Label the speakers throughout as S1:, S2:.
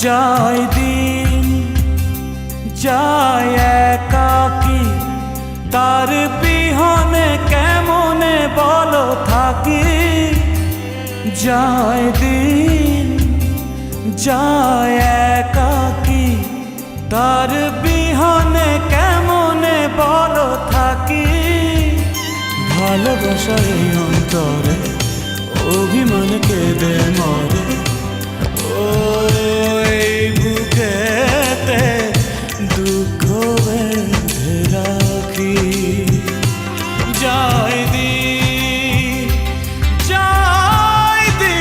S1: যায় দিন যায় একাকী, তার বিহনে কেমনে বলো থাকি। যায় দিন যায় একাকী, তার বিহনে কেমনে বলো থাকি। ভালোবাসার এই অন্তরে অভিমান কেঁদে মরে, ওই বুকেতে দুঃখ বেঁধে রাখি। যায় দিন যায় দিন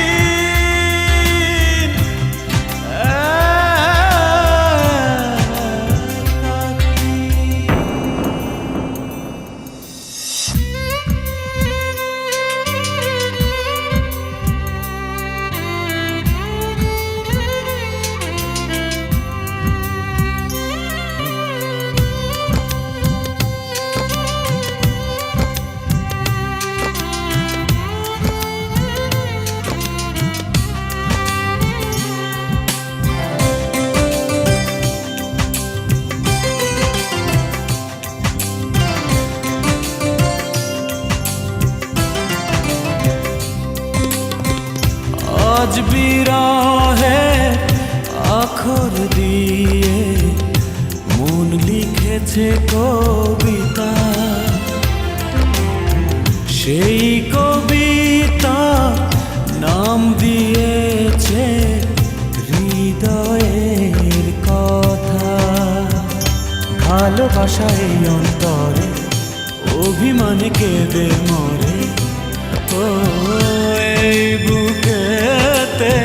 S1: আজ বিরহে আখর দিয়ে মন লিখেছে কবিতা। সেই কবিতা নাম দিয়েছে হৃদয়ের কথা। ভালোবাসা এই অন্তরে অভিমানে কেঁদে মরে, ও এই বুকেতে